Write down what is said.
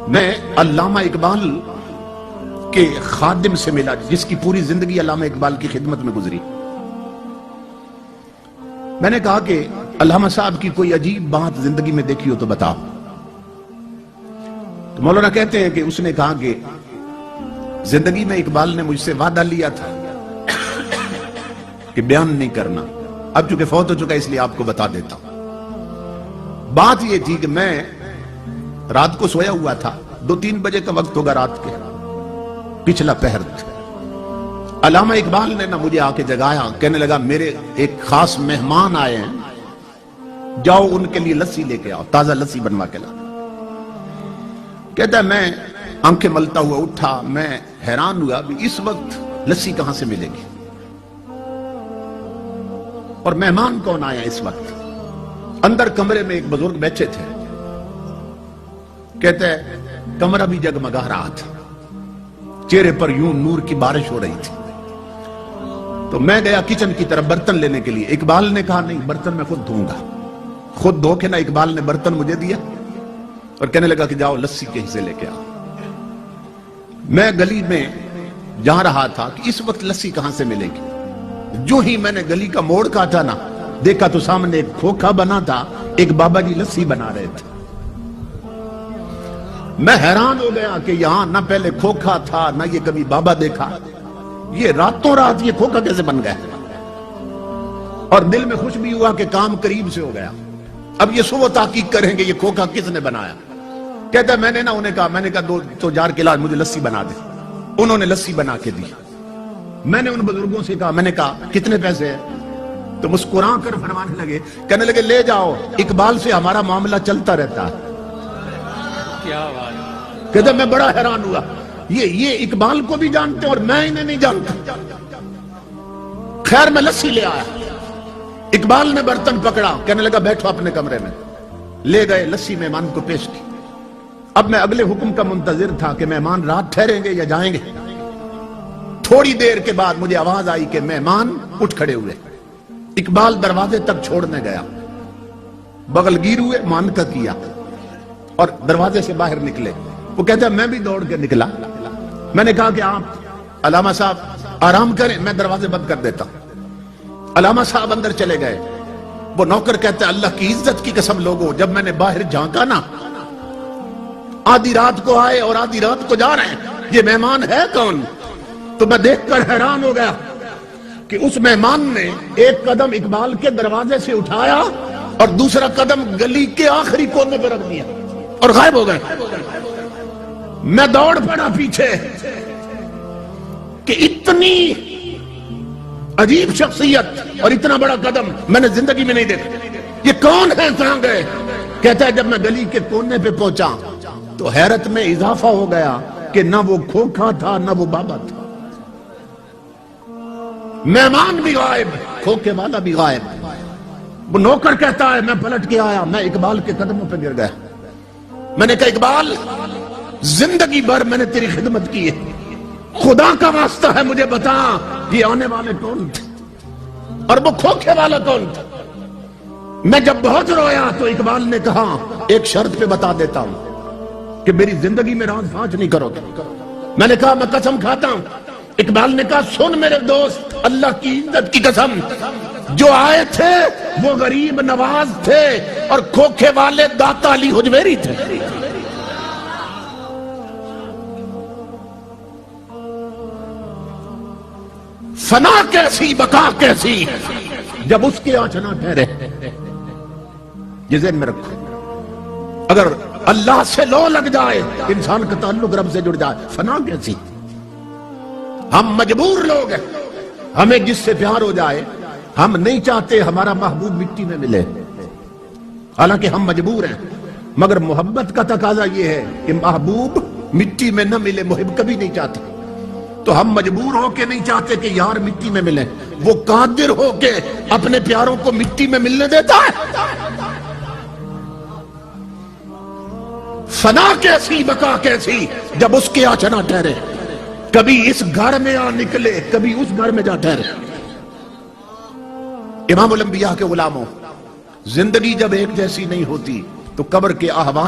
میں علامہ اقبال کے خادم سے ملا جس کی پوری زندگی علامہ اقبال کی خدمت میں گزری۔ میں نے کہا کہ علامہ صاحب کی کوئی عجیب بات زندگی میں دیکھی ہو تو بتاؤ۔ تو مولانا کہتے ہیں کہ اس نے کہا کہ زندگی میں اقبال نے مجھ سے وعدہ لیا تھا کہ بیان نہیں کرنا، اب چونکہ فوت ہو چکا اس لیے آپ کو بتا دیتا ہوں۔ بات یہ تھی کہ میں رات کو سویا ہوا تھا، 2-3 بجے کا وقت ہوگا رات کے، پچھلا پہر تھا۔ علامہ اقبال نے نہ مجھے آ کے جگایا، کہنے لگا میرے ایک خاص مہمان آئے ہیں، جاؤ ان کے لیے لسی لے کے آؤ، تازہ لسی بنوا کے لا۔ کہتا ہے میں آنکھیں ملتا ہوا اٹھا، میں حیران ہوا بھی اس وقت لسی کہاں سے ملے گی، اور مہمان کون آیا اس وقت۔ اندر کمرے میں ایک بزرگ بیٹھے تھے، کہتے ہیں کمرہ بھی جگمگا رہا تھا، چہرے پر یوں نور کی بارش ہو رہی تھی۔ تو میں گیا کچن کی طرف برتن لینے کے لیے، اقبال نے کہا نہیں برتن میں خود دھوں گا۔ خود دھو کے نہ اقبال نے برتن مجھے دیا اور کہنے لگا کہ جاؤ لسی کے حصے لے کے آؤ۔ میں گلی میں جا رہا تھا کہ اس وقت لسی کہاں سے ملے گی۔ جو ہی میں نے گلی کا موڑ کاٹا نا، دیکھا تو سامنے ایک کھوکھا بنا تھا، ایک بابا جی لسی بنا رہے تھے۔ میں حیران ہو گیا کہ یہاں نہ پہلے کھوکھا تھا نہ یہ کبھی بابا دیکھا، یہ راتوں رات یہ کھوکھا کیسے بن گیا۔ اور دل میں خوش بھی ہوا کہ کام قریب سے ہو گیا۔ اب یہ سو تحقیق کریں گے یہ کھوکھا کس نے بنایا۔ کہتا ہے میں نے کہا 2 جار کے علاج مجھے لسی بنا دے۔ انہوں نے لسی بنا کے دی۔ میں نے ان بزرگوں سے کہا، میں نے کہا کتنے پیسے ہیں؟ تو مسکرا کر فرمانے لگے، کہنے لگے لے جاؤ، اقبال سے ہمارا معاملہ چلتا رہتا ہے۔ کہتا میں بڑا حیران ہوا، یہ اقبال کو بھی جانتے اور میں انہیں نہیں جانتا۔ خیر میں لسی لے آیا، اقبال نے برتن پکڑا، کہنے لگا بیٹھو اپنے کمرے میں۔ لے گئے، لسی مہمان کو پیش کی۔ اب میں اگلے حکم کا منتظر تھا کہ مہمان رات ٹھہریں گے یا جائیں گے۔ تھوڑی دیر کے بعد مجھے آواز آئی کہ مہمان اٹھ کھڑے ہوئے۔ اقبال دروازے تک چھوڑنے گیا، بغل گیر ہوئے، مان کا کیا اور دروازے سے باہر نکلے۔ وہ کہتا ہے میں بھی دوڑ کے نکلا۔ میں نے کہا کہ آپ علامہ صاحب آرام کریں، میں دروازے بند کر دیتا ہوں۔ علامہ صاحب اندر چلے گئے۔ وہ نوکر کہتا ہے اللہ کی عزت کی قسم لوگوں، جب میں نے باہر جھانکا نا، آدھی رات کو آئے اور آدھی رات کو جا رہے ہیں، یہ مہمان ہے کون؟ تو میں دیکھ کر حیران ہو گیا کہ اس مہمان نے ایک قدم اقبال کے دروازے سے اٹھایا اور دوسرا قدم گلی کے آخری کونے پہ رکھ دیا اور غائب ہو گئے۔ میں دوڑ پڑا پیچھے کہ اتنی عجیب شخصیت اور اتنا بڑا قدم میں نے زندگی میں نہیں دیکھا۔ یہ کون ہے، کہاں گئے؟ کہتا ہے جب میں گلی کے کونے پہ پہنچا تو حیرت میں اضافہ ہو گیا کہ نہ وہ کھوکھا تھا نہ وہ بابا تھا، مہمان بھی غائب، کھوکھے والا بھی غائب۔ وہ نوکر کہتا ہے میں پلٹ کے آیا، میں اقبال کے قدموں پہ گر گیا۔ میں نے کہا اقبال زندگی بھر میں نے تیری خدمت کی ہے، خدا کا واسطہ ہے مجھے بتا یہ آنے والے کون تھے اور وہ کھوکھے والا کون تھا۔ میں جب بہت رویا تو اقبال نے کہا ایک شرط پہ بتا دیتا ہوں کہ میری زندگی میں راز فاش نہیں کرو گے۔ میں نے کہا میں قسم کھاتا ہوں۔ اقبال نے کہا سن میرے دوست، اللہ کی عزت کی قسم، جو آئے تھے وہ غریب نواز تھے اور کھوکھے والے داتا علی حجویری تھے۔ فنا کیسی بقا کیسی جب اس کے آنچ نہ ٹھہرے۔ یہ ذہن میں رکھو، اگر اللہ سے لو لگ جائے، انسان کا تعلق رب سے جڑ جائے، فنا کیسی۔ ہم مجبور لوگ ہیں، ہمیں جس سے پیار ہو جائے، ہم نہیں چاہتے ہمارا محبوب مٹی میں ملے، حالانکہ ہم مجبور ہیں، مگر محبت کا تقاضا یہ ہے کہ محبوب مٹی میں نہ ملے، محب کبھی نہیں چاہتے۔ تو ہم مجبور ہو کے نہیں چاہتے کہ یار مٹی میں ملے، وہ قادر ہو کے اپنے پیاروں کو مٹی میں ملنے دیتا ہے۔ فنا کیسی بقا کیسی جب اس کے آنچ نہ ٹھہرے، کبھی اس گھر میں آ نکلے کبھی اس گھر میں جا ٹھہرے۔ امام الانبیاء کے غلاموں، زندگی جب ایک جیسی نہیں ہوتی تو قبر کے احوال